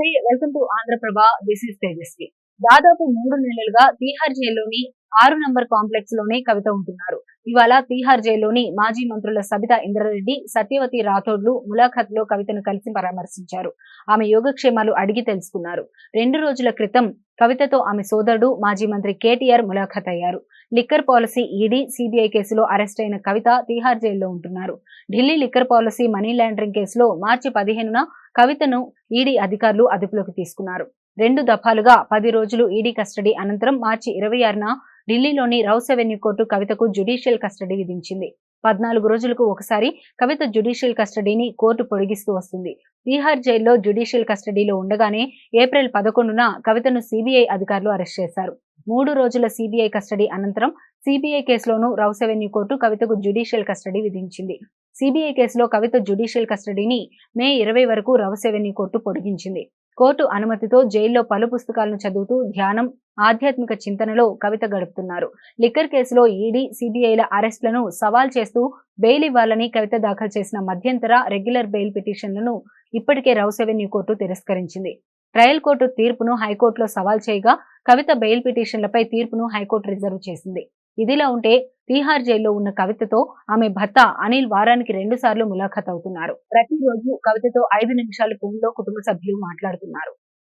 నమస్తే, welcome to Andhra Prabha. This is Tejaswi. దాదాపు 3 నెలలుగా తీహార్ జైల్లోని 6 నంబర్ కాంప్లెక్స్ లోనే కవిత ఉంటున్నారు. ఇవాళ తీహార్ జైల్లోని మాజీ మంత్రుల సబితా ఇంద్రారెడ్డి, సత్యవతి రాథోడ్లు ములాఖత్ లో కవితను కలిసి పరామర్శించారు. ఆమె యోగక్షేమాలు అడిగి తెలుసుకున్నారు. 2 రోజుల క్రితం కవితతో ఆమె సోదరుడు మాజీ మంత్రి కేటీఆర్ ములాఖత్ అయ్యారు. లిక్కర్ పాలసీ, ఈడీ, సిబిఐ కేసులో అరెస్ట్ అయిన కవిత తీహార్ జైల్లో ఉంటున్నారు. Delhi liquor policy, money laundering కేసులో మార్చి 15న కవితను ఈడీ అధికారులు అదుపులోకి తీసుకున్నారు. 2 దఫాలుగా 10 రోజులు ఈడీ కస్టడీ అనంతరం మార్చి 26న ఢిల్లీలోని రౌస్ అవెన్యూ కోర్టు కవితకు జ్యుడిషియల్ కస్టడీ విధించింది. 14 రోజులకు ఒకసారి కవిత జ్యుడిషియల్ కస్టడీని కోర్టు పొడిగిస్తూ వస్తుంది. తీహార్ జైల్లో జ్యుడిషియల్ కస్టడీలో ఉండగానే ఏప్రిల్ 11న కవితను సిబిఐ అధికారులు అరెస్ట్ చేశారు. 3 రోజుల సిబిఐ కస్టడీ అనంతరం సిబిఐ కేసులోనూ రౌస్ అవెన్యూ కోర్టు కవితకు జ్యుడిషియల్ కస్టడీ విధించింది. సిబిఐ కేసులో కవిత జ్యుడిషియల్ కస్టడీని మే 20 వరకు రౌస్ అవెన్యూ కోర్టు పొడిగించింది. కోర్టు అనుమతితో జైల్లో పలు పుస్తకాలను చదువుతూ ధ్యానం, ఆధ్యాత్మిక చింతనలో కవిత గడుపుతున్నారు. లిక్కర్ కేసులో ఈడీ, సిబిఐల అరెస్టులను సవాల్ చేస్తూ బెయిల్ ఇవ్వాలని కవిత దాఖలు చేసిన మధ్యంతర, రెగ్యులర్ బెయిల్ పిటిషన్లను ఇప్పటికే రౌస్ అవెన్యూ కోర్టు తిరస్కరించింది. ట్రయల్ కోర్టు తీర్పును హైకోర్టులో సవాల్ చేయగా కవిత బెయిల్ పిటిషన్లపై తీర్పును హైకోర్టు రిజర్వ్ చేసింది. ఇదిలా ఉంటే తీహార్ జైల్లో ఉన్న కవితతో ఆమె భర్త అనిల్ వారానికి 2 సార్లు ములాఖత్ అవుతున్నారు. ప్రతిరోజు కవితతో 5 నిమిషాలు ఫోన్లో కుటుంబ సభ్యులు మాట్లాడుతున్నారు.